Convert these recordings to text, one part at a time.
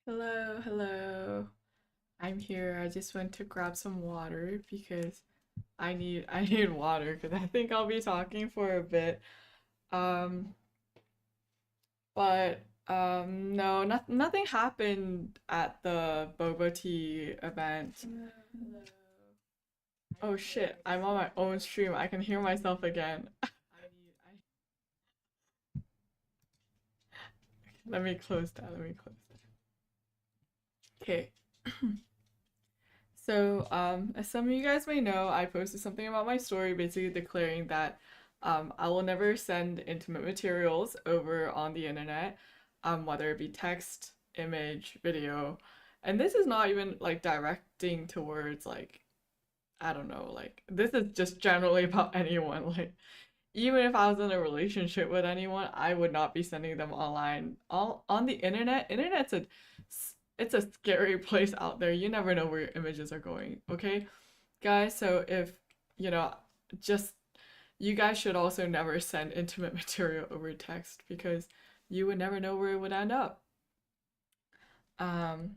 Hello, hello. I'm here. I just went to grab some water because I need water because I think I'll be talking for a bit. Um, but no, nothing happened at the boba tea event. Hello. Oh shit, I'm on my own stream. I can hear myself again. Let me close that. Let me close that. Okay. So, as some of you guys may know, I posted something about my story basically declaring that I will never send intimate materials over on the internet, whether it be text, image, video. And this is not even like directing towards like, I don't know, like, this is just generally about anyone. Like, even if I was in a relationship with anyone, I would not be sending them online. All on the internet. It's a scary place out there. You never know where your images are going, okay? Guys, so if, you know, just you guys should also never send intimate material over text because you would never know where it would end up. Um,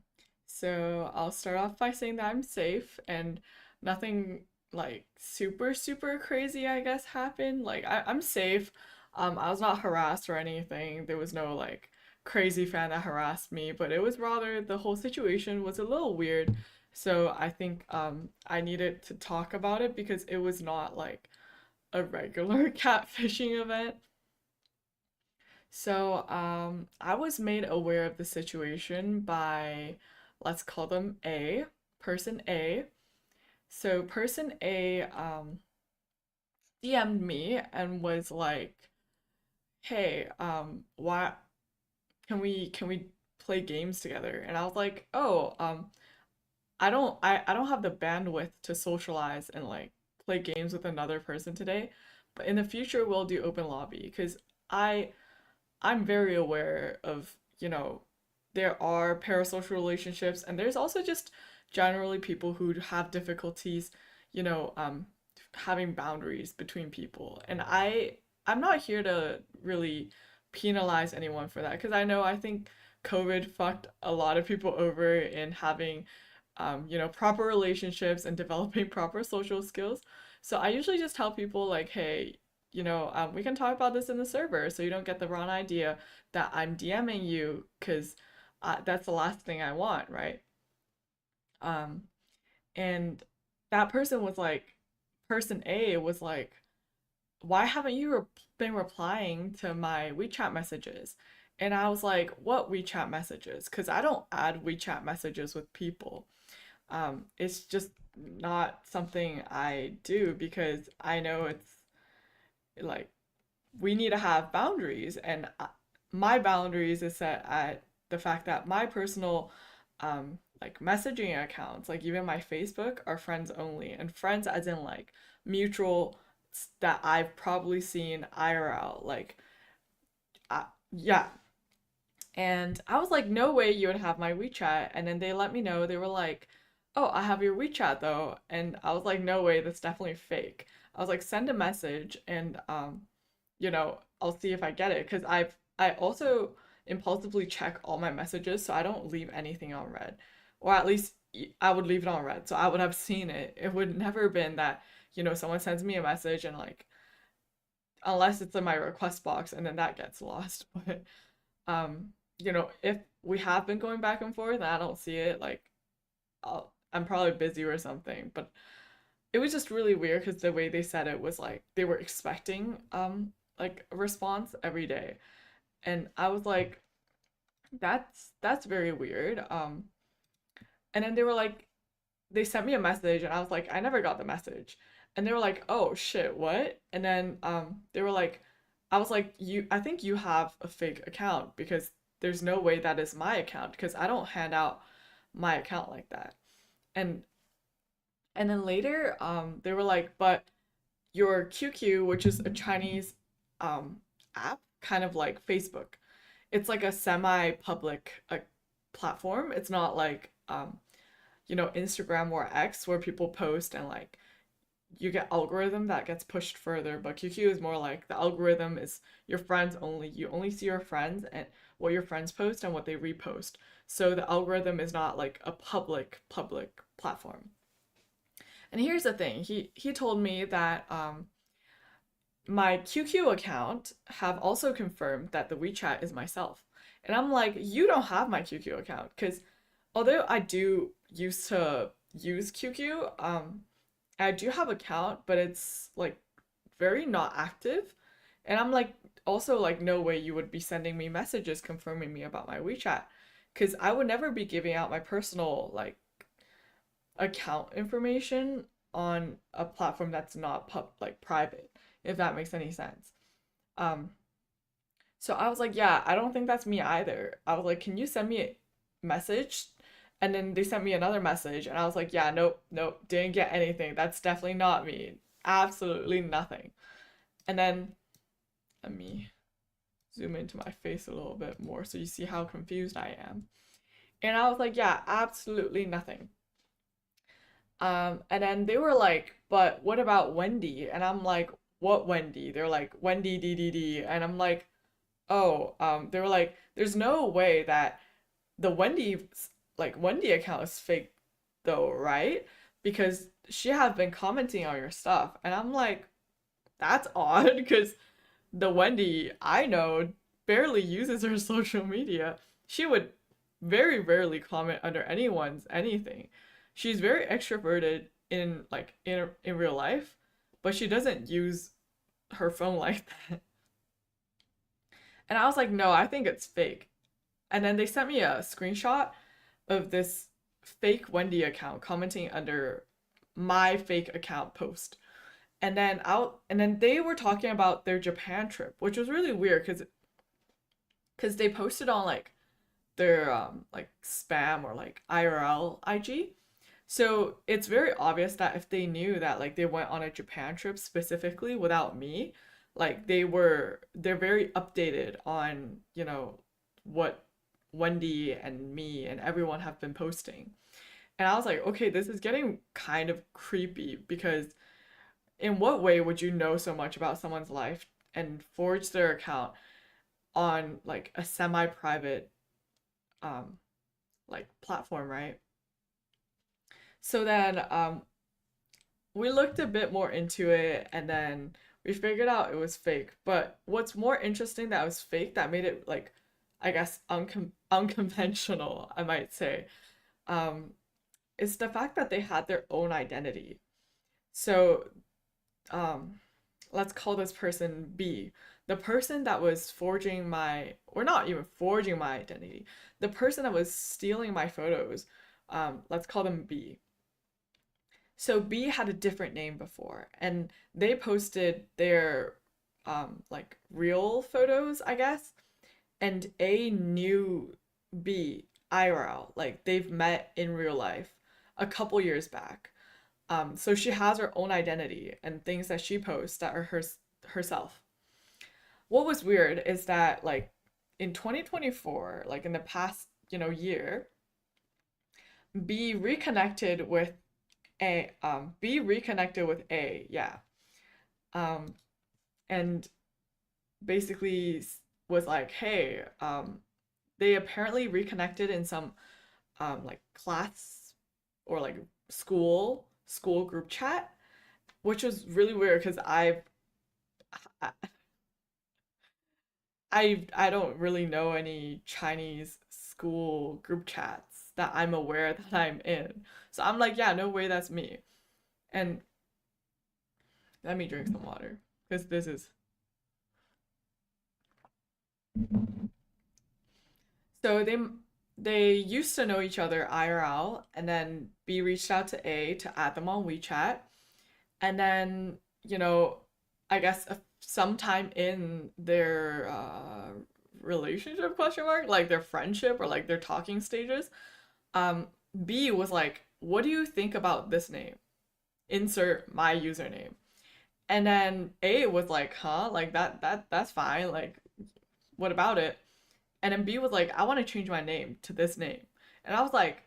so I'll start off by saying that I'm safe and nothing like super crazy, I guess, happened. Like I'm safe. I was not harassed or anything. There was no like crazy fan that harassed me, but it was rather the whole situation was a little weird. So I think I needed to talk about it because it was not like a regular catfishing event. So, I was made aware of the situation by, let's call them A, person A. So, person A, DM'd me and was like, "Hey, why can we play games together?" And I was like, "Oh, I don't have the bandwidth to socialize and like play games with another person today, but in the future we'll do open lobby because I I'm very aware of, there are parasocial relationships and there's also just generally people who have difficulties, you know, um, having boundaries between people. And I'm not here to really penalize anyone for that because I think COVID fucked a lot of people over in having proper relationships and developing proper social skills. So I usually just tell people like, hey, we can talk about this in the server so you don't get the wrong idea that I'm DMing you because that's the last thing I want, right? Um, and that person was like, person A was like, why haven't you been replying to my WeChat messages? And I was like, what WeChat messages? Because I don't add WeChat messages with people. It's just not something I do because I know it's like we need to have boundaries, and my boundaries is set at the fact that my personal like messaging accounts, like even my Facebook, are friends only, and friends as in like mutual that I've probably seen IRL, like yeah. And I was like, no way you would have my WeChat. And then they let me know. They were like, oh, I have your WeChat though. And I was like, no way, that's definitely fake. I was like, send a message and I'll see if I get it. Because I also impulsively check all my messages, so I don't leave anything on red. Or at least I would leave it on red. So I would have seen it. It would never been that, someone sends me a message and like unless it's in my request box and then that gets lost. But if we have been going back and forth and I don't see it, like I'm probably busy or something. But it was just really weird because the way they said it was like they were expecting like a response every day. And I was like, that's very weird. And then they were like, they sent me a message and I was like, I never got the message. And they were like, oh shit, what? And then they were like, I was like, I think you have a fake account because there's no way that is my account because I don't hand out my account like that. And then later they were like, but your QQ, which is a Chinese app, kind of like Facebook. It's like a semi-public platform. It's not like Instagram or X where people post and like you get algorithm that gets pushed further, but QQ is more like the algorithm is your friends only. You only see your friends and what your friends post and what they repost. so the algorithm is not like a public platform. And here's the thing. He told me that my QQ account have also confirmed that the WeChat is myself. And I'm like, you don't have my QQ account because although I do used to use QQ, I do have account, but it's like very not active. And I'm like, also like, no way you would be sending me messages confirming me about my WeChat, because I would never be giving out my personal like account information on a platform that's not like private, if that makes any sense. Um, so I was like, yeah, I don't think that's me either. I was like, can you send me a message? And then they sent me another message, and I was like, yeah, nope, nope, didn't get anything. That's definitely not me. Absolutely nothing. And then let me zoom into my face a little bit more so you see how confused I am. And I was like, yeah, absolutely nothing. And then they were like, but what about Wendy? And I'm like, what Wendy? They're like, Wendy DDD. And I'm like, oh, they were like, there's no way that the Wendy account is fake though, right? Because she has been commenting on your stuff. And I'm like, that's odd because the Wendy I know barely uses her social media. She would very rarely comment under anyone's anything. She's very extroverted in in real life, but she doesn't use her phone like that. And I was like, no, I think it's fake. And then they sent me a screenshot of this fake Wendy account commenting under my fake account post. And then they were talking about their Japan trip, which was really weird because they posted on like their like spam or like IRL IG. So it's very obvious that if they knew that like they went on a Japan trip specifically without me, like they're very updated on, what Wendy and me and everyone have been posting. And I was like, okay, this is getting kind of creepy because in what way would you know so much about someone's life and forge their account on like a semi-private um platform, right? So then we looked a bit more into it and then we figured out it was fake. But what's more interesting that it was fake that made it like I guess unconventional, I might say, um, is the fact that they had their own identity. So um let's call this person B. The person that was forging my, or not even forging my identity, the person that was stealing my photos, let's call them B. So B had a different name before, and they posted their like real photos, I guess, and A knew B IRL, like they've met in real life a couple years back. So she has her own identity and things that she posts that are herself. What was weird is that like in 2024, like in the past, year, B reconnected with A, yeah. Um, and basically was like, hey, they apparently reconnected in some like class or like school group chat, which was really weird because I I don't really know any Chinese school group chats that I'm aware that I'm in. So I'm like, yeah, no way that's me. And let me drink some water because this is so they used to know each other IRL, and then B reached out to A to add them on WeChat, and then I guess sometime in their relationship question mark, like their friendship or like their talking stages, um, B was like, "What do you think about this name? Insert my username." And then A was like, "Huh? Like that's fine. Like, what about it?" And then B was like, "I want to change my name to this name." And I was like,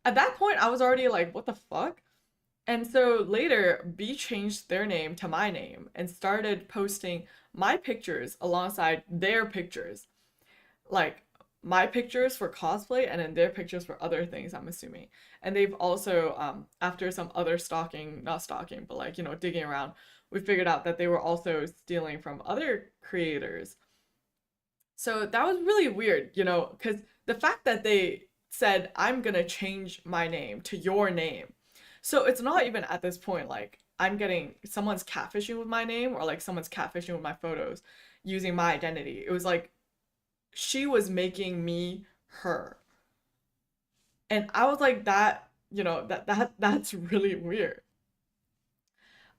at that point, I was already like, "What the fuck?" And so later, B changed their name to my name and started posting my pictures alongside their pictures. Like my pictures for cosplay and then their pictures for other things, I'm assuming. And they've also, after some other stalking, not stalking, but like, digging around, we figured out that they were also stealing from other creators. So that was really weird, because the fact that they said, I'm gonna change my name to your name. So it's not even at this point like I'm getting someone's catfishing with my name or like someone's catfishing with my photos using my identity. It was like she was making me her. And I was like that, that's really weird.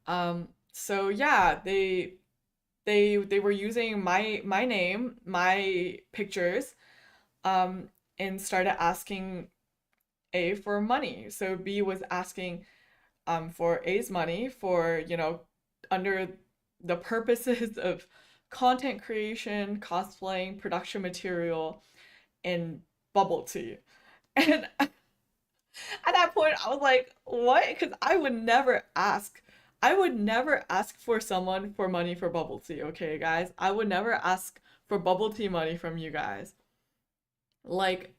So yeah, they were using my name, my pictures, and started asking A for money. So B was asking for A's money for, under the purposes of content creation, cosplaying, production material, and bubble tea. And at that point, I was like, what? Because I would never ask for someone for money for bubble tea, okay, guys? I would never ask for bubble tea money from you guys. Like,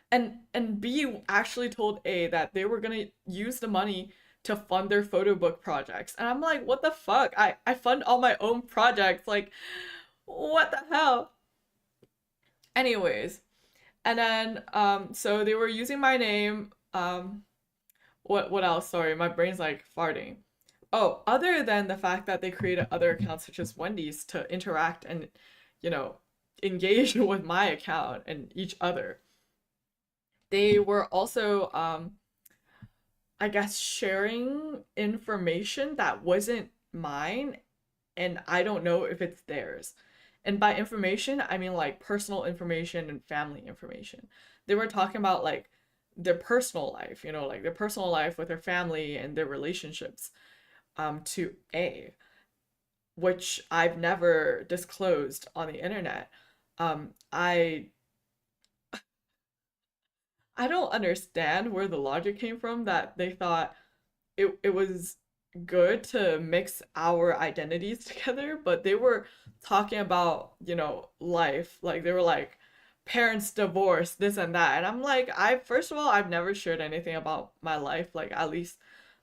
and B actually told A that they were gonna use the money to fund their photo book projects. And I'm like, what the fuck? I fund all my own projects. Like, what the hell? Anyways, and then so they were using my name. What else? Sorry, my brain's like farting. Oh, other than the fact that they created other accounts such as Wendy's to interact and, you know, engage with my account and each other. They were also, I guess, sharing information that wasn't mine, and I don't know if it's theirs. And by information, I mean like personal information and family information. They were talking about like their personal life, like their personal life with their family and their relationships to A, which I've never disclosed on the internet. Um, I I don't understand where the logic came from that they thought it was good to mix our identities together, but they were talking about, life. Like they were like parents divorce, this and that. And I'm like, I first of all, I've never shared anything about my life, like at least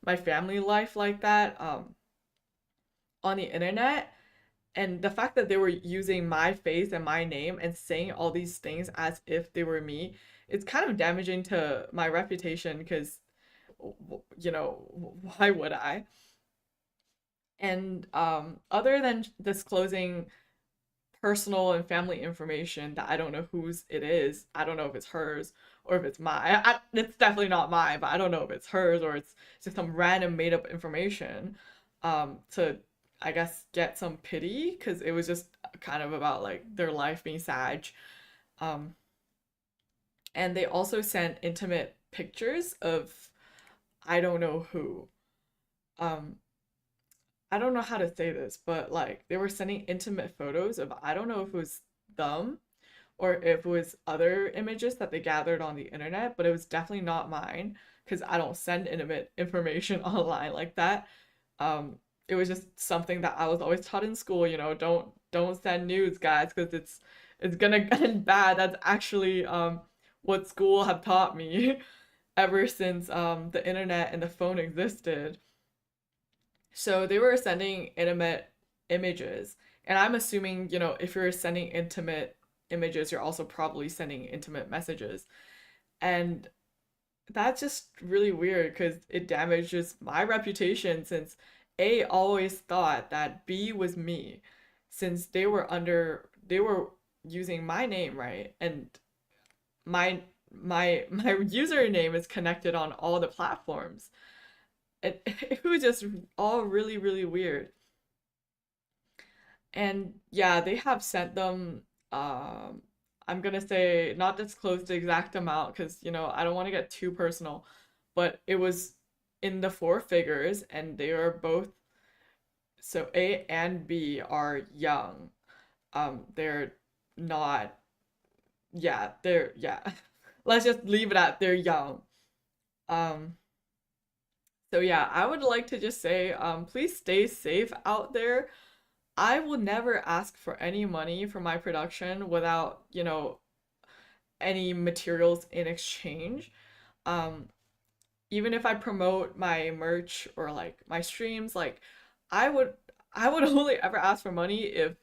my family life like that, on the internet. And the fact that they were using my face and my name and saying all these things as if they were me, it's kind of damaging to my reputation because, why would I? And other than disclosing personal and family information that I don't know whose it is, I don't know if it's hers or if it's mine. It's definitely not mine, but I don't know if it's hers or it's just some random made up information. To I guess get some pity because it was just kind of about like their life being sad. Um, and they also sent intimate pictures of I don't know who. Um, I don't know how to say this, but like they were sending intimate photos of I don't know if it was them or if it was other images that they gathered on the internet, but it was definitely not mine because I don't send intimate information online like that. It was just something that I was always taught in school, don't send nudes, guys, because it's gonna end bad. That's actually what school have taught me ever since the internet and the phone existed. So they were sending intimate images. And I'm assuming, if you're sending intimate images, you're also probably sending intimate messages. And that's just really weird because it damages my reputation since A always thought that B was me since they were using my name, right? And my username is connected on all the platforms. It was just all really, really weird. And yeah, they have sent them, I'm gonna say not disclose the exact amount because, I don't want to get too personal, but it was in the four figures and they are both, so A and B are young. They're not, yeah. Let's just leave it at they're young. Um, so yeah, I would like to just say, please stay safe out there. I will never ask for any money for my production without, any materials in exchange. Um, Even if I promote my merch or like my streams, like I would I would only ever ask for money if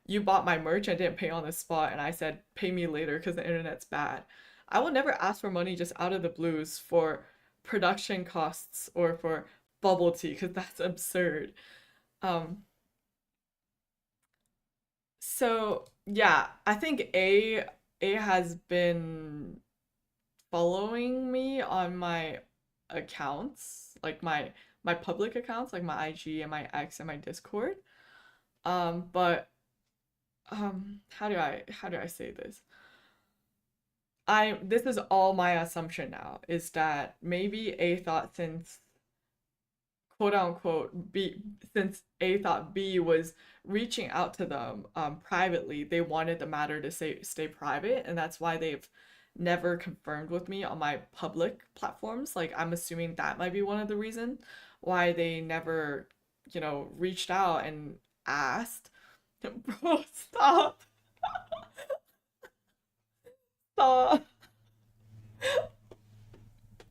you bought my merch and didn't pay on the spot and I said pay me later because the internet's bad. I will never ask for money just out of the blues for production costs or for bubble tea because that's absurd. Um, so yeah, I think A has been following me on my accounts, like my public accounts, like my IG and my X and my Discord. But how do I say this? I This is all my assumption now is that maybe A thought since quote unquote B since A thought B was reaching out to them privately, they wanted the matter to stay private, and that's why they've never confirmed with me on my public platforms. Like I'm assuming that might be one of the reasons why they never, reached out and asked. Bro, stop. Stop.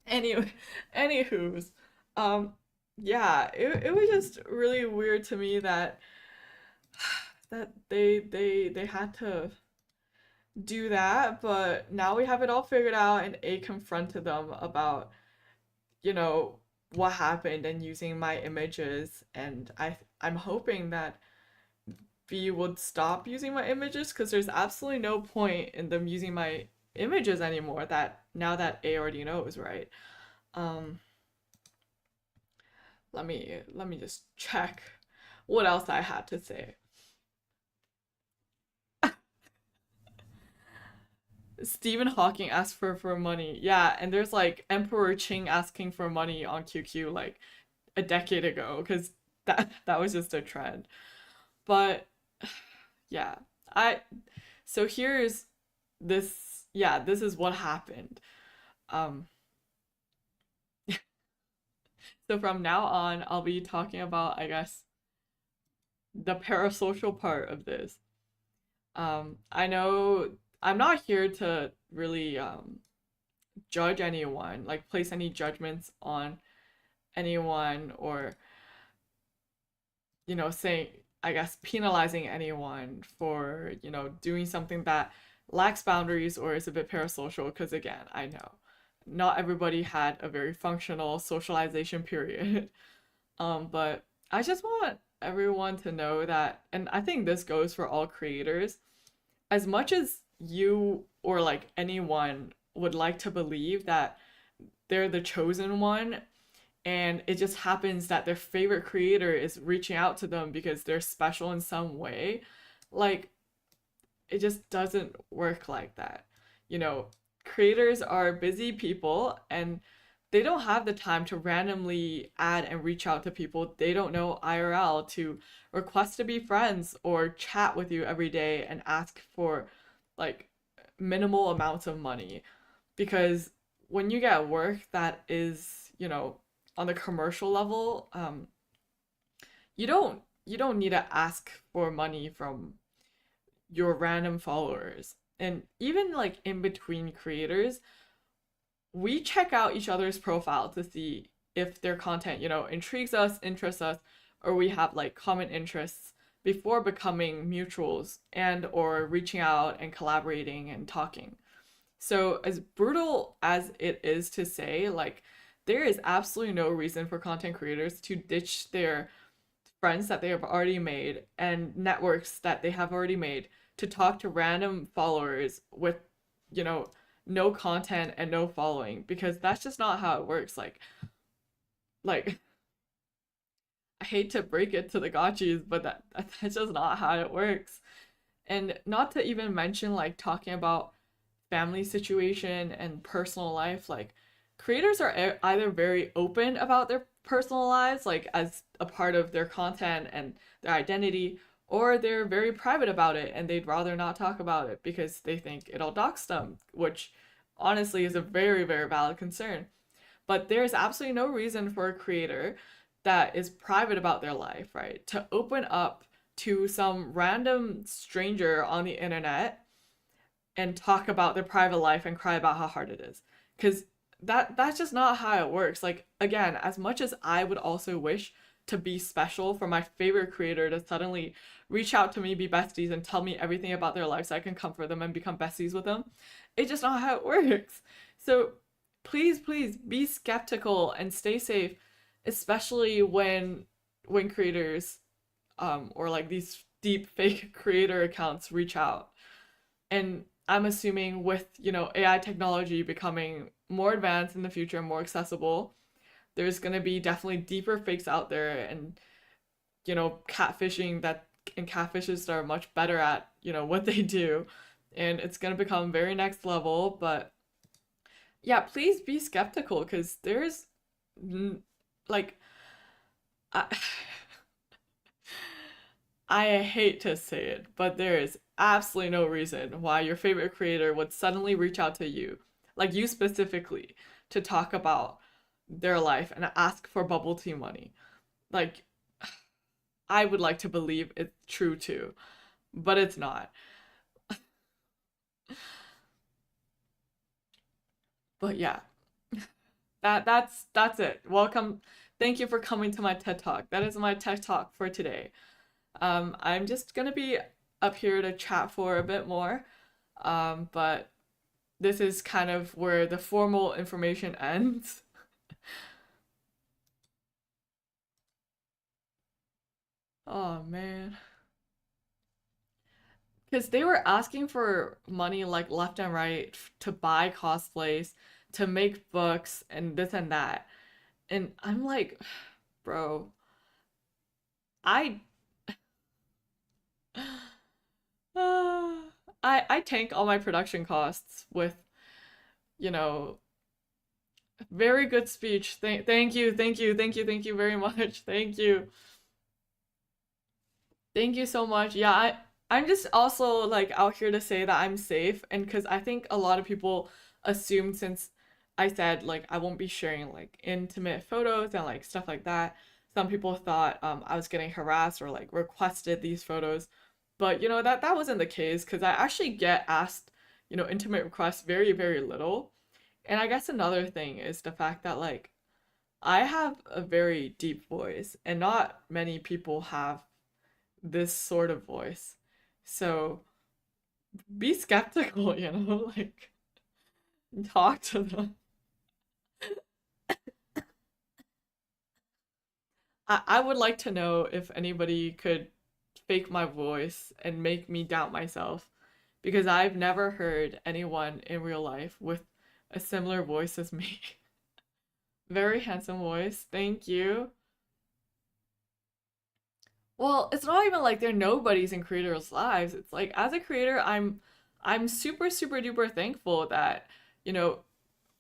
Anyway, anywho's, um, yeah, it was just really weird to me that they had to do that, but now we have it all figured out and A confronted them about, you know, what happened and using my images, and I'm hoping that B would stop using my images because there's absolutely no point in them using my images anymore that now that A already knows, right? Um, let me just check what else I had to say. Stephen Hawking asked for money. Yeah, and there's like Emperor Ching asking for money on QQ like a decade ago because that was just a trend. But yeah, I so here's this yeah, this is what happened. Um so from now on I'll be talking about I guess the parasocial part of this. I know I'm not here to really judge anyone, like place any judgments on anyone or, saying, I guess, penalizing anyone for, doing something that lacks boundaries or is a bit parasocial. Because again, I know not everybody had a very functional socialization period. But I just want everyone to know that, and I think this goes for all creators, as much as you or like anyone would like to believe that they're the chosen one and it just happens that their favorite creator is reaching out to them because they're special in some way, like it just doesn't work like that. You know, Creators are busy people and they don't have the time to randomly add and reach out to people they don't know IRL to request to be friends or chat with you every day and ask for like minimal amounts of money. Because when you get work that is, on the commercial level, you don't need to ask for money from your random followers. And even like in between creators, we check out each other's profile to see if their content, intrigues us, interests us, or we have like common interests before becoming mutuals and or reaching out and collaborating and talking. So as brutal as it is to say, like there is absolutely no reason for content creators to ditch their friends that they have already made and networks that they have already made to talk to random followers with, you know, no content and no following because that's just not how it works. Like I hate to break it to the gotchis, but that's just not how it works. And not to even mention like talking about family situation and personal life, like creators are either very open about their personal lives like as a part of their content and their identity, or they're very private about it and they'd rather not talk about it because they think it'll dox them, which honestly is a very very valid concern. But there's absolutely no reason for a creator that is private about their life, right, to open up to some random stranger on the internet and talk about their private life and cry about how hard it is. Cuz that's just not how it works. Like again, as much as I would also wish to be special for my favorite creator to suddenly reach out to me, be besties, and tell me everything about their life so I can comfort them and become besties with them, it's just not how it works. So please, please be skeptical and stay safe, especially when creators or like these deep fake creator accounts reach out. And I'm assuming with, AI technology becoming more advanced in the future, more accessible, there's going to be definitely deeper fakes out there and, catfishing that and catfishes that are much better at, what they do. And it's going to become very next level, but yeah, please be skeptical because there's like I, I hate to say it, but there is absolutely no reason why your favorite creator would suddenly reach out to you, like you specifically, to talk about their life and ask for bubble tea money. Like, I would like to believe it's true too, but it's not. But yeah, that's it. Welcome. Thank you for coming to my TED Talk. That is my TED Talk for today. I'm just gonna be up here to chat for a bit more. But this is kind of where the formal information ends. Oh man. Because they were asking for money like left and right to buy cosplays, to make books, and this and that. And I'm like, bro, I I tank all my production costs with, you know, very good speech. Thank you, thank you, thank you, thank you very much. Thank you. Thank you so much. Yeah, I'm just also like out here to say that I'm safe and because I think a lot of people assume since I said like I won't be sharing like intimate photos and like stuff like that. Some people thought I was getting harassed or like requested these photos. But that wasn't the case because I actually get asked, intimate requests very, very little. And I guess another thing is the fact that like I have a very deep voice and not many people have this sort of voice. So be skeptical, like talk to them. I would like to know if anybody could fake my voice and make me doubt myself because I've never heard anyone in real life with a similar voice as me. Very handsome voice. Thank you. Well, it's not even like they're nobodies in creators' lives. It's like as a creator, I'm super super duper thankful that, you know,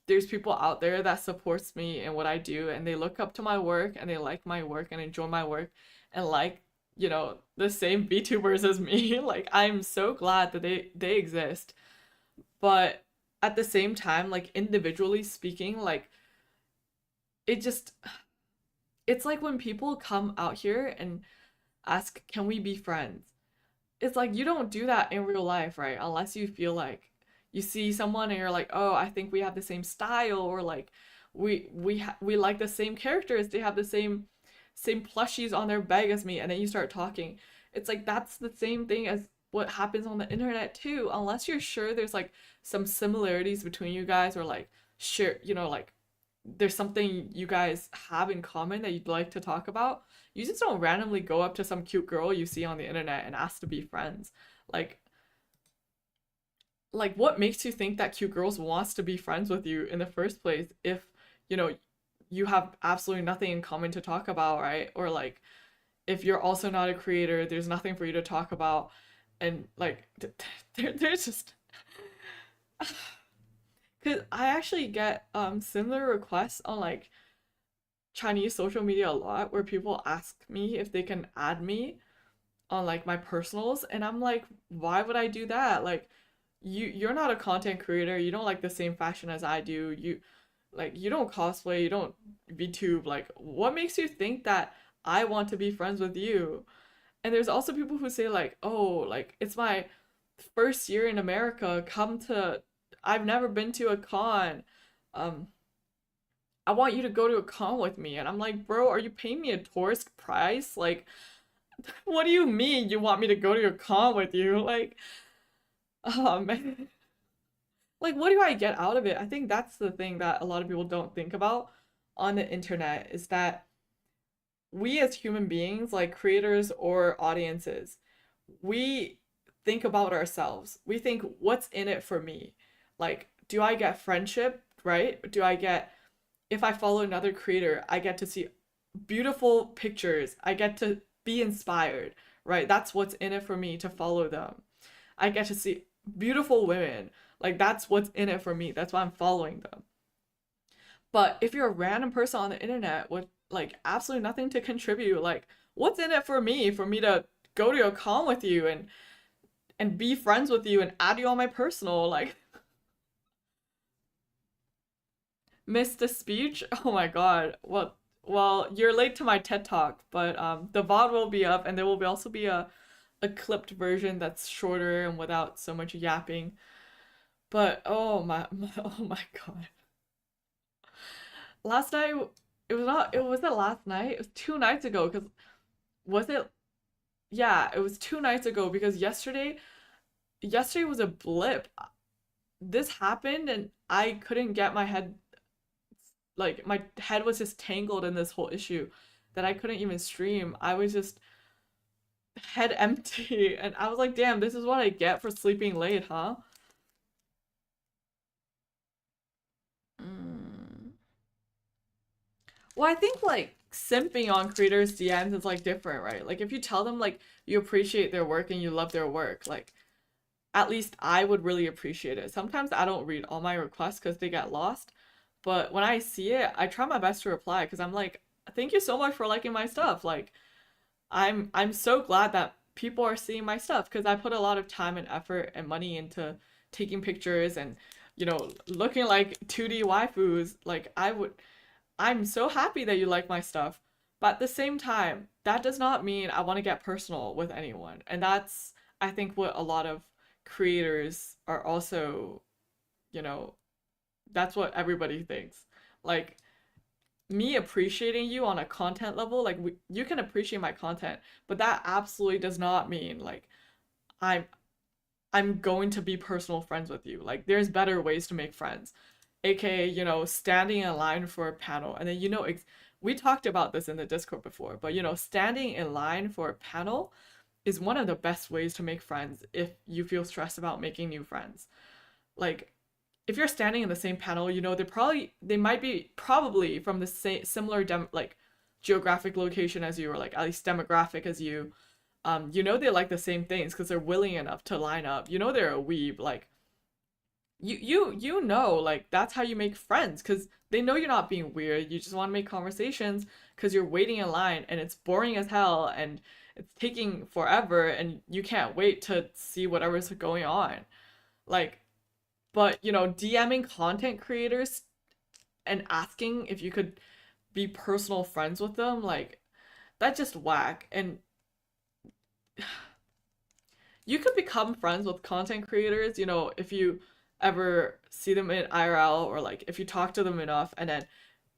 there's people out there that supports me in what I do and they look up to my work and they like my work and enjoy my work and like, the same VTubers as me. Like I'm so glad that they exist. But at the same time, like individually speaking, like it just it's like when people come out here and ask, "Can we be friends?" It's like you don't do that in real life, right? Unless you feel like you see someone and you're like, "Oh, I think we have the same style," or like we like the same characters. They have the same plushies on their bag as me, and then you start talking. It's like that's the same thing as what happens on the internet too. Unless you're sure there's like some similarities between you guys, or like sure, like there's something you guys have in common that you'd like to talk about. You just don't randomly go up to some cute girl you see on the internet and ask to be friends. Like what makes you think that cute girls wants to be friends with you in the first place if, you know, you have absolutely nothing in common to talk about, right? Or like if you're also not a creator, there's nothing for you to talk about and like there's just cuz I actually get similar requests on like Chinese social media a lot where people ask me if they can add me on like my personals and I'm like, why would I do that? Like you're not a content creator, you don't like the same fashion as I do. You don't cosplay, you don't VTube. Like what makes you think that I want to be friends with you? And there's also people who say like, "Oh, like it's my first year in America, come to, I've never been to a con. Um, I want you to go to a con with me. And I'm like, bro, are you paying me a tourist price? Like, what do you mean you want me to go to a con with you? Like, oh man. Like, what do I get out of it? I think that's the thing that a lot of people don't think about on the internet is that we as human beings, like creators or audiences, we think about ourselves. We think, what's in it for me? Like, do I get friendship, right? Do I get, if I follow another creator, I get to see beautiful pictures. I get to be inspired, right? That's what's in it for me to follow them. I get to see beautiful women. Like, that's what's in it for me. That's why I'm following them. But if you're a random person on the internet with like absolutely nothing to contribute, like what's in it for me? For me to go to a con with you and be friends with you and add you on my personal, like miss the speech? Oh my God. Well, you're late to my TED Talk, but the VOD will be up and there will be also be a clipped version that's shorter and without so much yapping. But oh oh my God. Last night it was not it was it last night? It was 2 nights ago because was it yeah, it was 2 nights ago because yesterday was a blip. This happened and I couldn't get my head, like my head was just tangled in this whole issue that I couldn't even stream. I was just head empty and I was like, damn, this is what I get for sleeping late, huh? Mm. Well, I think like simping on creators' DMs is like different, right? Like if you tell them like you appreciate their work and you love their work, like at least I would really appreciate it. Sometimes I don't read all my requests because they get lost, but when I see it, I try my best to reply because I'm like, thank you so much for liking my stuff. Like I'm so glad that people are seeing my stuff because I put a lot of time and effort and money into taking pictures and looking like 2D waifus. Like I'm so happy that you like my stuff. But at the same time, that does not mean I want to get personal with anyone. And that's, I think, what a lot of creators are also, you know, that's what everybody thinks. Like, me appreciating you on a content level, like, you can appreciate my content, but that absolutely does not mean, like, I'm I'm going to be personal friends with you. Like, there's better ways to make friends, aka, standing in line for a panel. And then, we talked about this in the Discord before, but, standing in line for a panel is one of the best ways to make friends if you feel stressed about making new friends. Like, if you're standing in the same panel, they might be probably from the same similar like geographic location as you or like at least demographic as you. They like the same things because they're willing enough to line up. They're a weeb. Like like that's how you make friends because they know you're not being weird. You just want to make conversations because you're waiting in line and it's boring as hell and it's taking forever and you can't wait to see whatever's going on. Like, but DMing content creators and asking if you could be personal friends with them, like that's just whack. And you could become friends with content creators, if you ever see them in IRL or like if you talk to them enough and then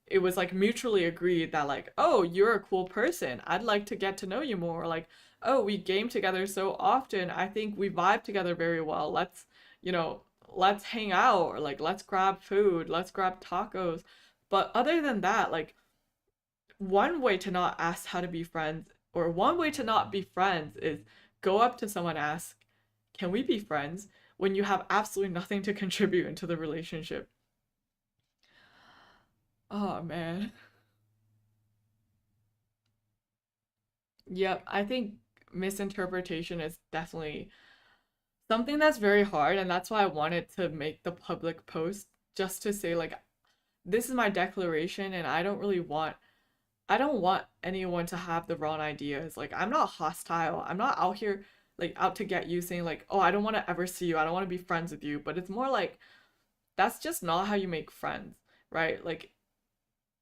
it was like mutually agreed that like, oh, you're a cool person. I'd like to get to know you more. Like, oh, we game together so often. I think we vibe together very well. You know, let's hang out or like let's grab food, let's grab tacos. But other than that, like one way to not ask how to be friends or one way to not be friends is go up to someone, ask, "Can we be friends?" when you have absolutely nothing to contribute into the relationship. Oh man. Yep, I think misinterpretation is definitely something that's very hard, and that's why I wanted to make the public post just to say like this is my declaration and I don't want anyone to have the wrong ideas. Like I'm not hostile. I'm not out here like out to get you saying like, "Oh, I don't want to ever see you. I don't want to be friends with you." But it's more like that's just not how you make friends, right? Like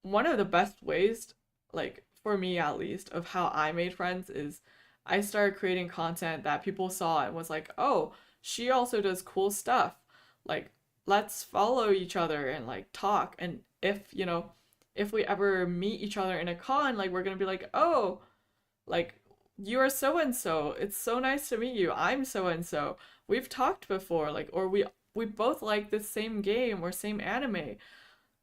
one of the best ways, like for me at least, of how I made friends is I started creating content that people saw and was like, oh, she also does cool stuff. Like, let's follow each other and like talk. And if, if we ever meet each other in a con, like we're gonna be like, oh, like you are so and so. It's so nice to meet you. I'm so and so. We've talked before, like, or we both like the same game or same anime.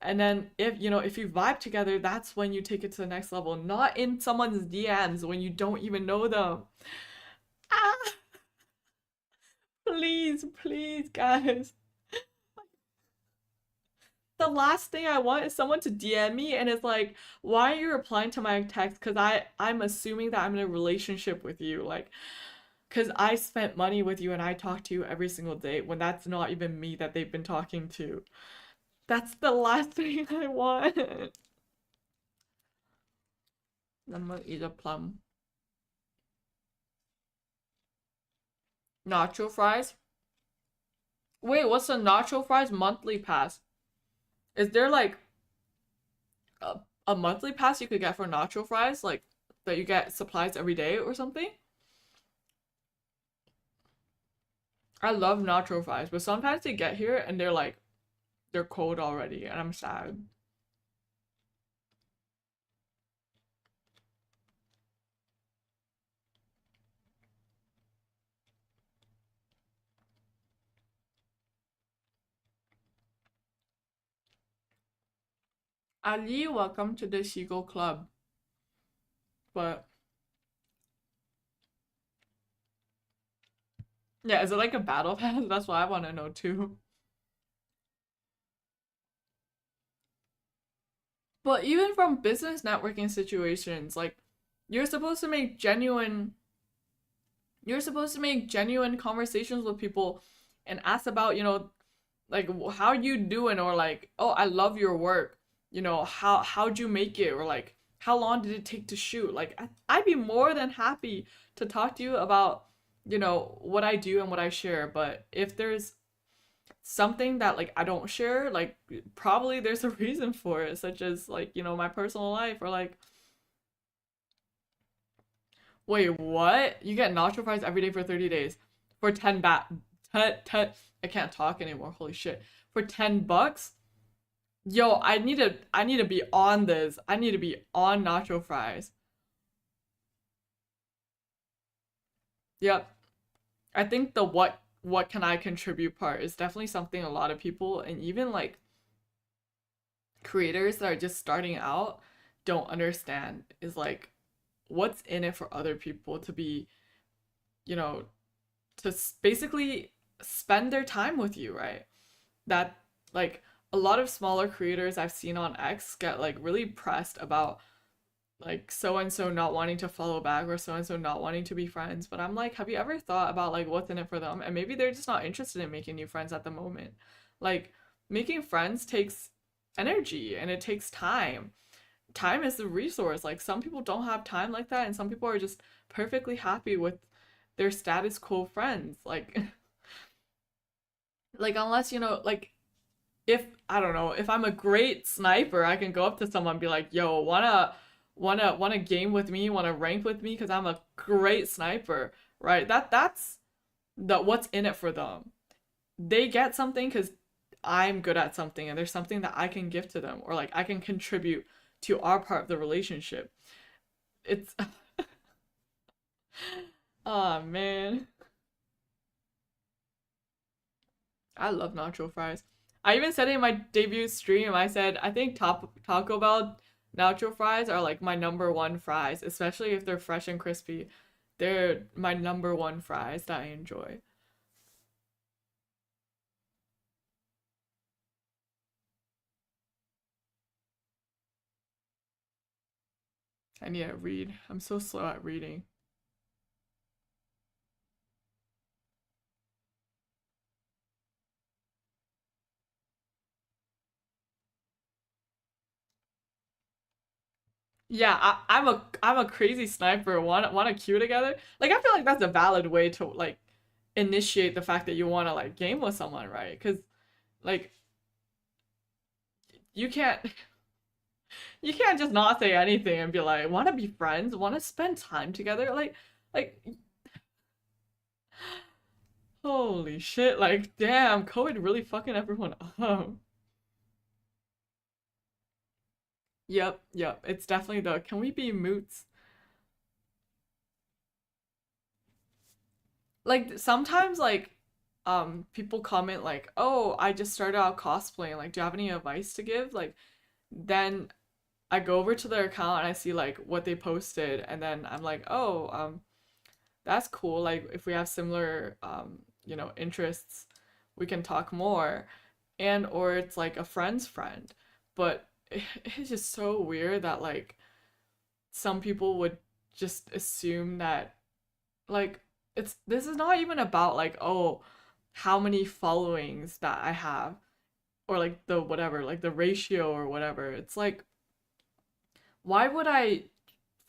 And then if if you vibe together, that's when you take it to the next level, not in someone's DMs when you don't even know them. Ah, please, please, guys. The last thing I want is someone to DM me and it's like, why are you replying to my text? Because I'm assuming that I'm in a relationship with you. Like, because I spent money with you and I talk to you every single day when that's not even me that they've been talking to. That's the last thing I want. I'm gonna eat a plum. Nacho fries? Wait, what's the nacho fries monthly pass? Is there like a monthly pass you could get for nacho fries? Like that you get supplies every day or something? I love nacho fries, but sometimes they get here and they're cold already and I'm sad. Ali, welcome to the Seagull Club. But yeah, is it like a battle pass? That's what I want to know too. But even from business networking situations, like you're supposed to make genuine you're supposed to make genuine conversations with people and ask about, like how you doing or like, oh, I love your work. How'd you make it or like how long did it take to shoot? Like I'd be more than happy to talk to you about, what I do and what I share, but if there's something that like I don't share, like probably there's a reason for it, such as like, my personal life or like, wait, what? You get nacho fries every day for 30 days for 10 I can't talk anymore. Holy shit. For $10? Yo, I need to be on this. I need to be on nacho fries. Yep. I think the what can I contribute part is definitely something a lot of people and even like creators that are just starting out don't understand is like what's in it for other people to be, you know, to basically spend their time with you, right? That like a lot of smaller creators I've seen on X get like really pressed about like so and so not wanting to follow back or so and so not wanting to be friends. But I'm like, have you ever thought about like what's in it for them? And maybe they're just not interested in making new friends at the moment. Like making friends takes energy and it takes time. Time is the resource. Like some people don't have time like that, and some people are just perfectly happy with their status quo friends. Like like unless like if I don't know, if I'm a great sniper, I can go up to someone and be like, "Yo, wanna game with me? Wanna rank with me? Because I'm a great sniper." Right? That's the what's in it for them. They get something because I'm good at something, and there's something that I can give to them, or like I can contribute to our part of the relationship. It's oh man, I love nacho fries. I even said it in my debut stream. I said I think Taco Bell nacho fries are like my number one fries, especially if they're fresh and crispy. They're my number one fries that I enjoy. I need to read. I'm so slow at reading. Yeah, I'm a crazy sniper. Want to queue together? Like I feel like that's a valid way to like initiate the fact that you want to like game with someone, right? Because like you can't you can't just not say anything and be like, want to be friends, want to spend time together, like Holy shit, like damn, COVID really fucking everyone up. Yep, yep. It's definitely the can we be moots? Like sometimes people comment like, "Oh, I just started out cosplaying. Like, do you have any advice to give?" Like then I go over to their account and I see like what they posted and then I'm like, "Oh, that's cool. Like if we have similar interests, we can talk more." And or it's like a friend's friend. But it's just so weird that like some people would just assume that like it's this is not even about like oh how many followings that I have or like the whatever like the ratio or whatever. It's like why would I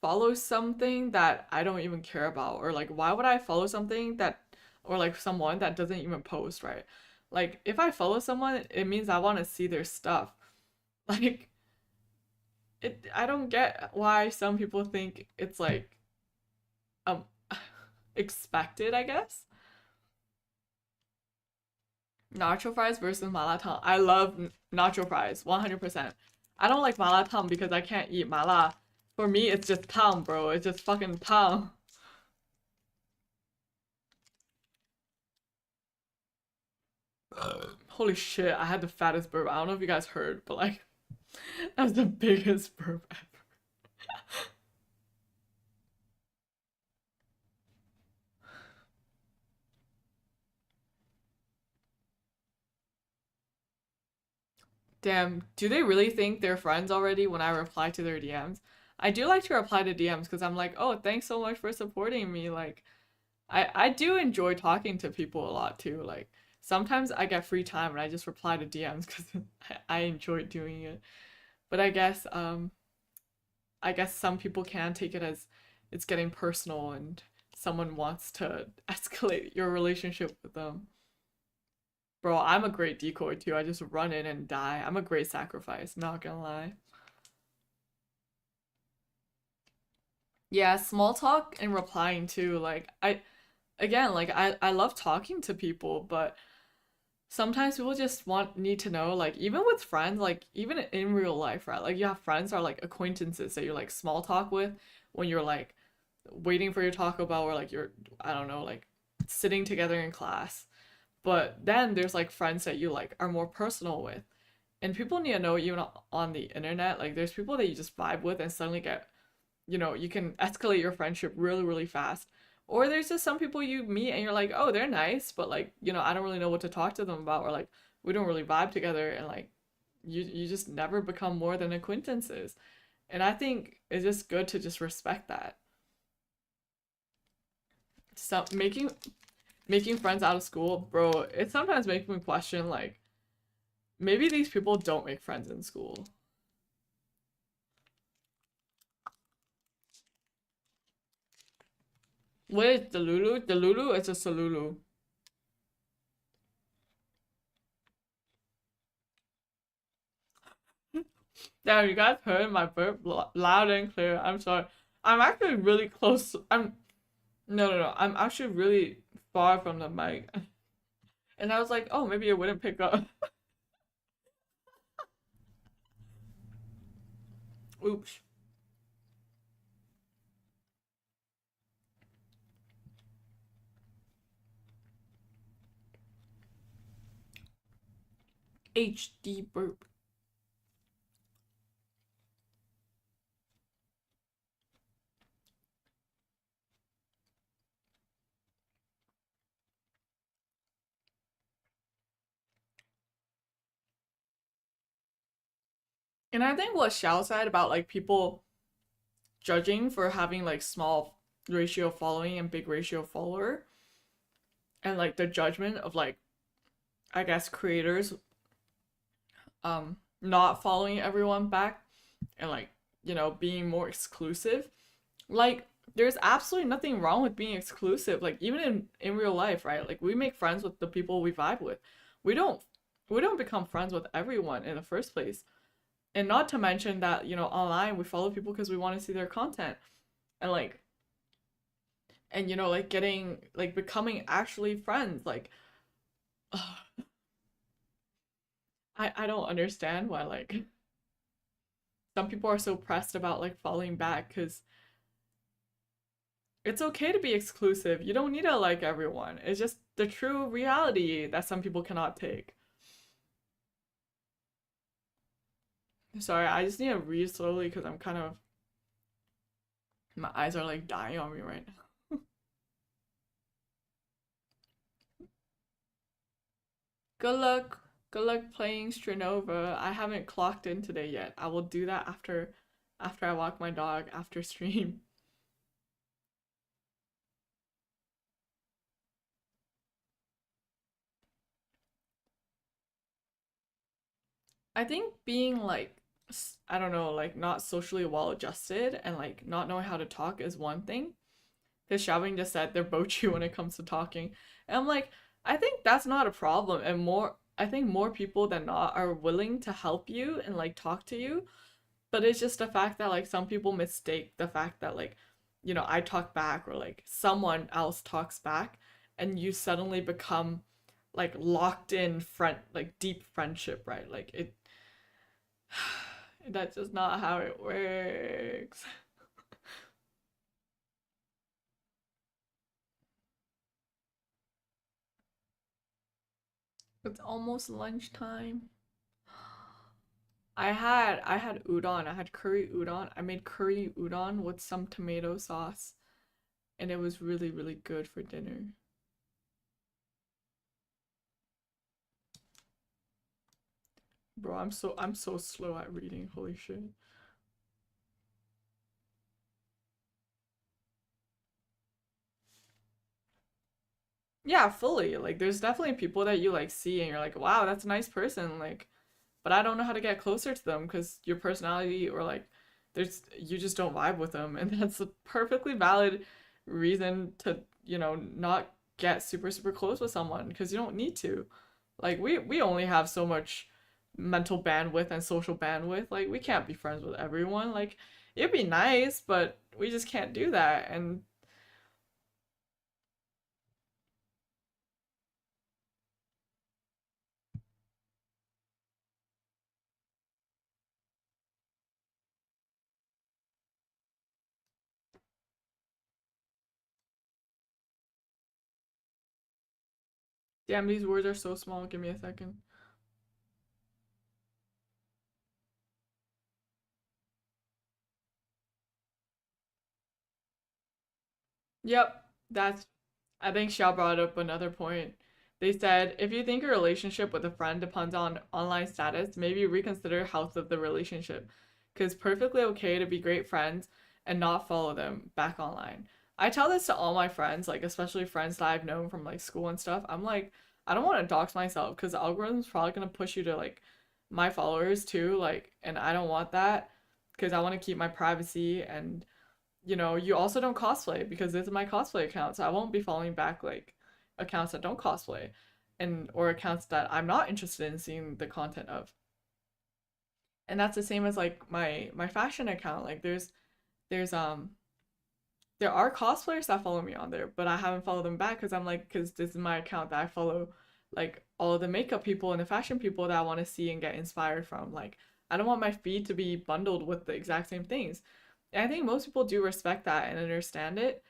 follow something that I don't even care about or like why would I follow something that or like someone that doesn't even post, right? Like if I follow someone it means I want to see their stuff. Like I don't get why some people think it's like um expected, I guess. Nacho fries versus mala tang. I love nacho fries, 100%. I don't like mala tang because I can't eat mala. For me, it's just tang, bro. It's just fucking tang. Holy shit, I had the fattest burp. I don't know if you guys heard, but like, that was the biggest burp ever. Damn, do they really think they're friends already when I reply to their DMs? I do like to reply to DMs because I'm like, oh, thanks so much for supporting me. Like, I do enjoy talking to people a lot too. Like sometimes I get free time and I just reply to DMs because I enjoy doing it. But I guess some people can take it as it's getting personal and someone wants to escalate your relationship with them. Bro, I'm a great decoy too. I just run in and die. I'm a great sacrifice, not gonna lie. Yeah, small talk and replying too. Like I again, like I love talking to people, but sometimes people just want need to know like even with friends like even in real life, right? Like you have friends or like acquaintances that you're like small talk with when you're like waiting for your Taco Bell or like you're I don't know like sitting together in class, but then there's like friends that you like are more personal with and people need to know even on the internet like there's people that you just vibe with and suddenly get you can escalate your friendship really, really fast. Or there's just some people you meet and you're like, oh, they're nice, but like, I don't really know what to talk to them about, or like, we don't really vibe together, and like, you just never become more than acquaintances. And I think it's just good to just respect that. So making friends out of school, bro, it sometimes makes me question like, maybe these people don't make friends in school. What is the Lulu? The Lulu is just a Lulu. Damn, you guys heard my burp loud and clear. I'm sorry. I'm actually really close. I'm no, no, no. I'm actually really far from the mic, and I was like, oh, maybe it wouldn't pick up. Oops. HD burp. And I think what Xiao said about like people judging for having like small ratio following and big ratio follower, and like the judgment of like I guess creators not following everyone back and like being more exclusive. Like there's absolutely nothing wrong with being exclusive. Like even in real life, right? Like we make friends with the people we vibe with. We don't we don't become friends with everyone in the first place. And not to mention that, online we follow people because we want to see their content. And like and like getting like becoming actually friends. Like I don't understand why like some people are so pressed about like falling back because it's okay to be exclusive. You don't need to like everyone. It's just the true reality that some people cannot take. Sorry, I just need to read slowly because I'm kind of my eyes are like dying on me right now. Good luck. Good luck playing Strinova. I haven't clocked in today yet. I will do that after I walk my dog after stream. I think being like I don't know, like not socially well adjusted and like not knowing how to talk is one thing. Because Xiaobing just said they're boachy when it comes to talking. And I'm like, I think that's not a problem. And I think more people than not are willing to help you and like talk to you. But it's just the fact that like some people mistake the fact that like, I talk back or like someone else talks back and you suddenly become like locked in friend like deep friendship, right? Like that's just not how it works. It's almost lunchtime. I had udon. I had curry udon. I made curry udon with some tomato sauce, and it was really really good for dinner. Bro, I'm so slow at reading. Holy shit. Yeah, fully. Like there's definitely people that you like see and you're like, "Wow, that's a nice person." Like, but I don't know how to get closer to them because your personality or like there's you just don't vibe with them, and that's a perfectly valid reason to not get super super close with someone because you don't need to. Like we only have so much mental bandwidth and social bandwidth. Like we can't be friends with everyone. Like it'd be nice, but we just can't do that. And damn, these words are so small. Give me a second. Yep, that's I think Xiao brought up another point. They said if you think a relationship with a friend depends on online status, maybe reconsider health of the relationship. Because it's perfectly okay to be great friends and not follow them back online. I tell this to all my friends, like especially friends that I've known from like school and stuff. I'm like, I don't want to dox myself because the algorithm's probably gonna push you to like my followers too, like, and I don't want that because I want to keep my privacy and you also don't cosplay because this is my cosplay account, so I won't be following back like accounts that don't cosplay and or accounts that I'm not interested in seeing the content of. And that's the same as like my fashion account. Like there's there are cosplayers that follow me on there, but I haven't followed them back because I'm like because this is my account that I follow like all of the makeup people and the fashion people that I want to see and get inspired from. Like I don't want my feed to be bundled with the exact same things. And I think most people do respect that and understand it.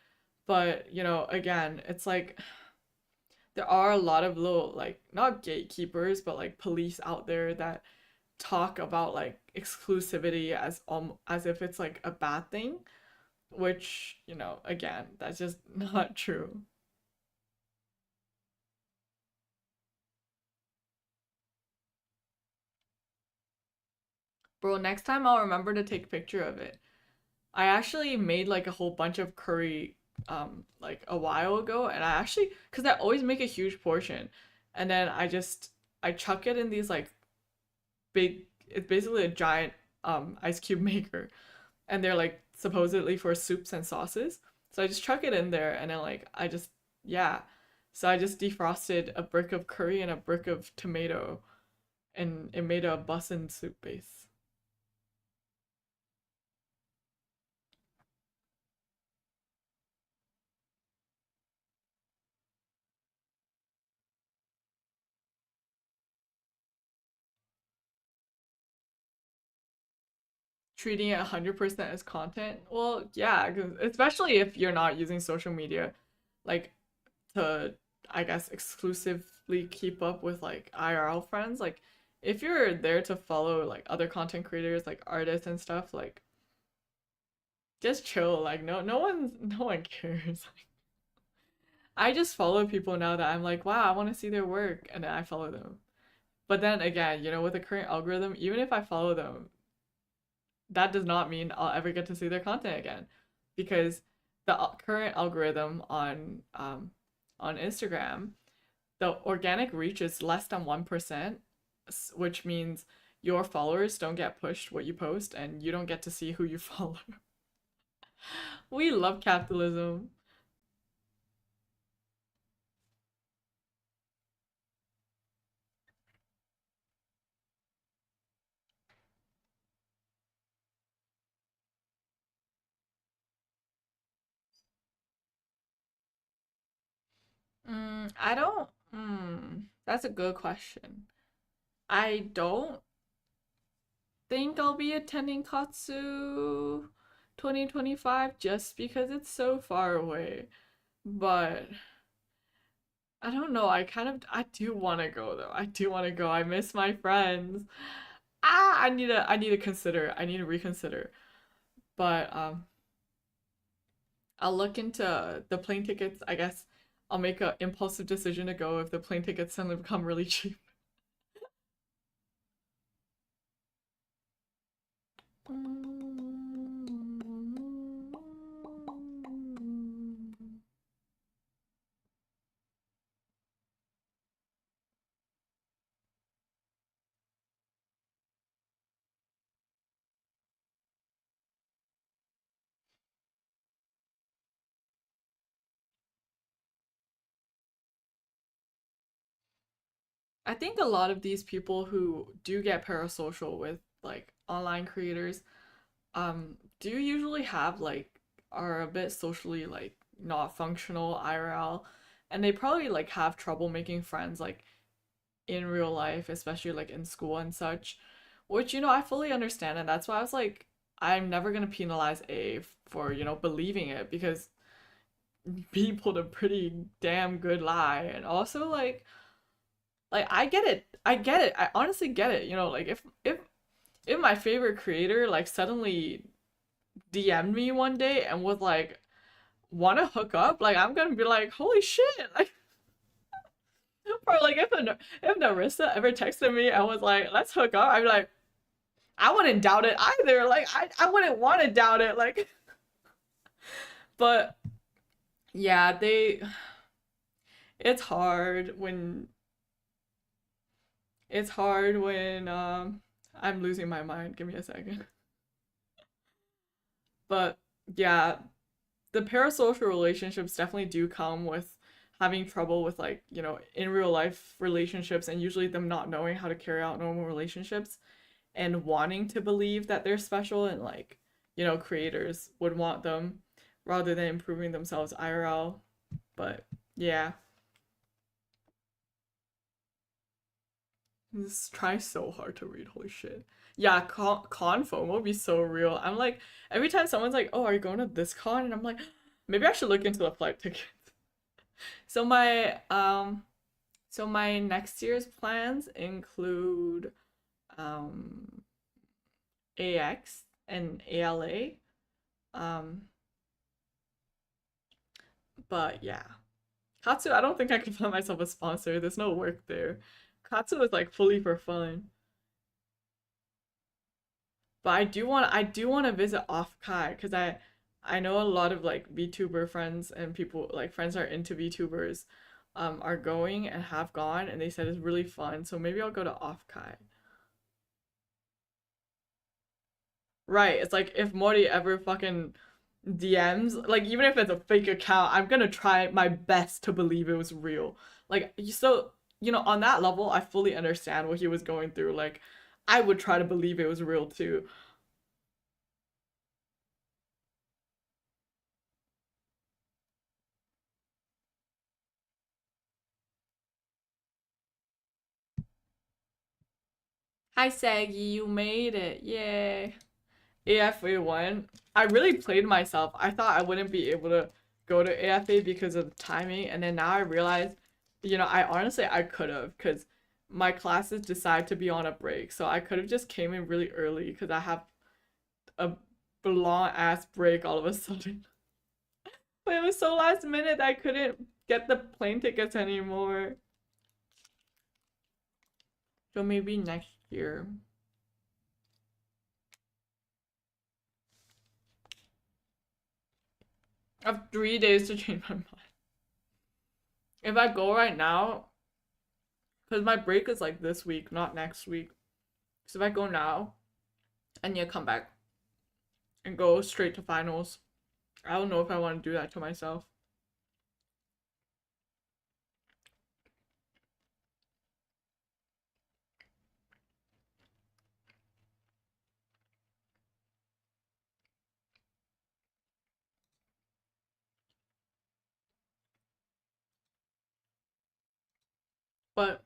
But, again, it's like there are a lot of little like not gatekeepers, but like police out there that talk about like exclusivity as if it's like a bad thing, which, again, that's just not true. Bro, next time I'll remember to take a picture of it. I actually made like a whole bunch of curry like a while ago and I actually cuz I always make a huge portion and then I chuck it in these like big it's basically a giant ice cube maker and they're like supposedly for soups and sauces. So I just chuck it in there and then like I just yeah. So I just defrosted a brick of curry and a brick of tomato and it made a bussin soup base. treating it 100% as content. Well, yeah, 'cause especially if you're not using social media like to, I guess, exclusively keep up with like IRL friends. Like if you're there to follow like other content creators, like artists and stuff, like just chill. Like no one cares. I just follow people now that I'm like, wow, I want to see their work, and then I follow them. But then again, with the current algorithm, even if I follow them, that does not mean I'll ever get to see their content again, because the current algorithm on Instagram, the organic reach is less than 1%, which means your followers don't get pushed what you post, and you don't get to see who you follow. We love capitalism. I don't. That's a good question. I don't think I'll be attending Katsu 2025 just because it's so far away. But I don't know. I do want to go though. I do want to go. I miss my friends. I need to consider. I need to reconsider. But I'll look into the plane tickets. I guess I'll make an impulsive decision to go if the plane tickets suddenly become really cheap. I think a lot of these people who do get parasocial with like online creators do usually have like are a bit socially like not functional IRL, and they probably like have trouble making friends like in real life, especially like in school and such, which I fully understand, and that's why I was like I'm never going to penalize A for, believing it, because B pulled a pretty damn good lie. And also like I get it. I get it. I honestly get it. Like if my favorite creator like suddenly DM'd me one day and was like, "Want to hook up?" Like I'm gonna be like, "Holy shit!" Like, or like if Narissa ever texted me and was like, "Let's hook up," I'd be like, I wouldn't doubt it either. Like I wouldn't want to doubt it. Like, but yeah, it's hard when I'm losing my mind. Give me a second. But yeah, the parasocial relationships definitely do come with having trouble with like, in real life relationships, and usually them not knowing how to carry out normal relationships and wanting to believe that they're special, and like, creators would want them rather than improving themselves IRL. But yeah, just try so hard to read. Holy shit. Yeah, con FOMO would be so real. I'm like, every time someone's like, "Oh, are you going to this con?" And I'm like, maybe I should look into the flight ticket. So my next year's plans include um AX and ALA. Um, but yeah. Katsu, I don't think I could find myself a sponsor. There's no work there. Katsu is like fully for fun. But I do want to visit off Kai, because I know a lot of like VTuber friends and people like friends that are into VTubers are going and have gone, and they said it's really fun. So maybe I'll go to off Kai. Right. It's like if Mori ever fucking DMs, like even if it's a fake account, I'm gonna try my best to believe it was real. Like so, on that level, I fully understand what he was going through. Like I would try to believe it was real too. Hi Saggy, you made it. Yay. AFA one, I really played myself. I thought I wouldn't be able to go to AFA because of the timing, and then now I realize, I honestly I could have, because my classes decide to be on a break, so I could have just came in really early because I have a long ass break all of a sudden. But it was so last minute that I couldn't get the plane tickets anymore. So maybe next year. I have 3 days to change my mind. If I go right now, because my break is like this week, not next week. So if I go now and you come back and go straight to finals, I don't know if I want to do that to myself. But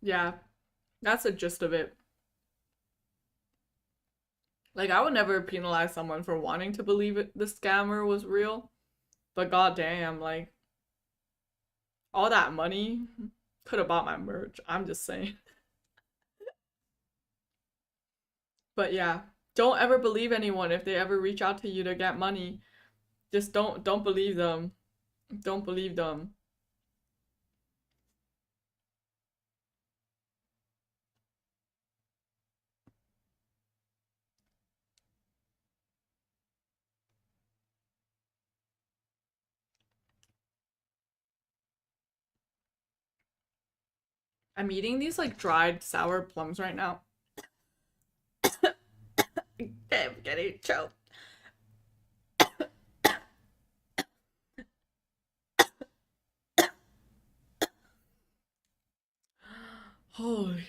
yeah, that's the gist of it. Like, I would never penalize someone for wanting to believe the scammer was real, but goddamn, like, all that money could have bought my merch. I'm just saying. But yeah, don't ever believe anyone if they ever reach out to you to get money. Just don't believe them. Don't believe them. I'm eating these like dried sour plums right now. I'm getting choked. Holy.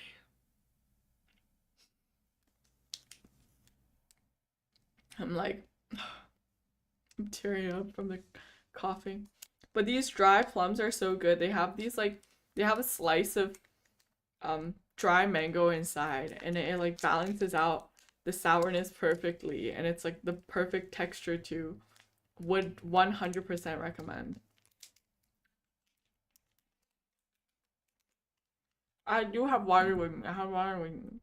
I'm like, I'm tearing up from the coffee. But these dry plums are so good. They have these like, they have a slice of dry mango inside, and it like balances out the sourness perfectly, and it's like the perfect texture too. Would 100% recommend. I do have water with me. I have water with me.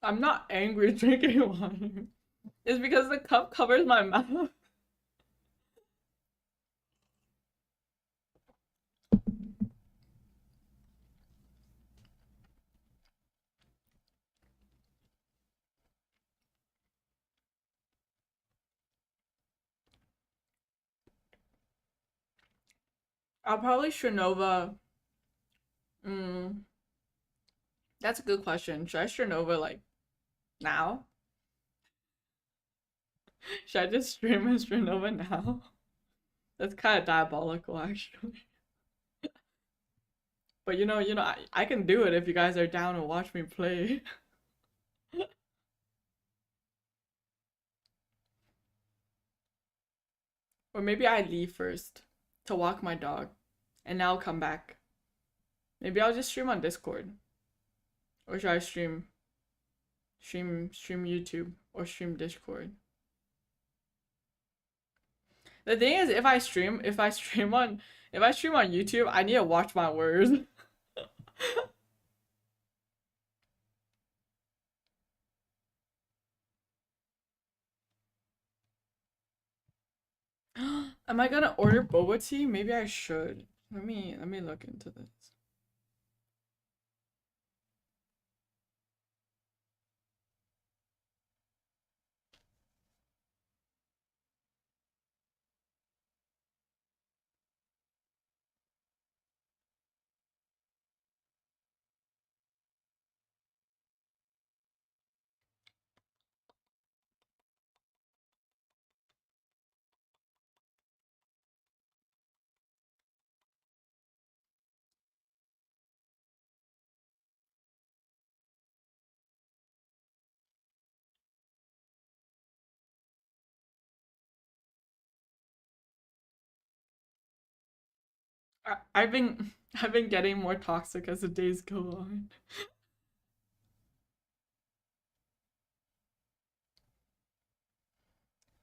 I'm not angry drinking water. It's because the cup covers my mouth. I'll probably Shrinova. Mm, that's a good question. Should I Shrinova like now? Should I just stream a Shrinova now? That's kind of diabolical, actually. But I can do it if you guys are down and watch me play. Or maybe I leave first to walk my dog, and now I'll come back. Maybe I'll just stream on Discord. Or should I stream YouTube or stream Discord? The thing is, if I stream on YouTube, I need to watch my words. Am I gonna order boba tea? Maybe I should. Let me look into this. I've been I've been getting more toxic as the days go on.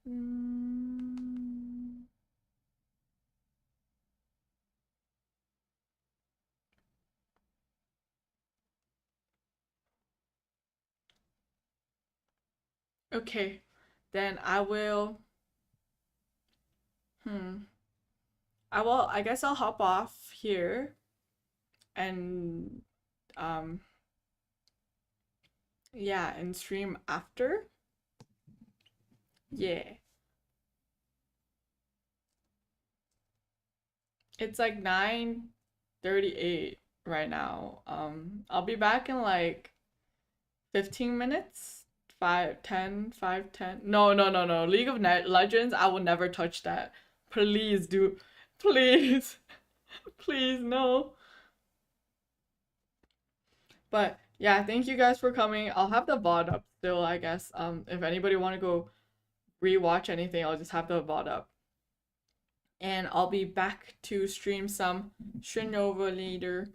Mm, okay, then I will. Hmm. I guess I'll hop off here and um yeah, and stream after. Yeah. It's like 9:38 right now. I'll be back in like 15 minutes. 5, 10, 5, 10. No, no, no, no. League of Legends, I will never touch that. Please do. Please. Please, no. But yeah, thank you guys for coming. I'll have the VOD up still, I guess. If anybody want to go rewatch anything, I'll just have the VOD up. And I'll be back to stream some Shinova later.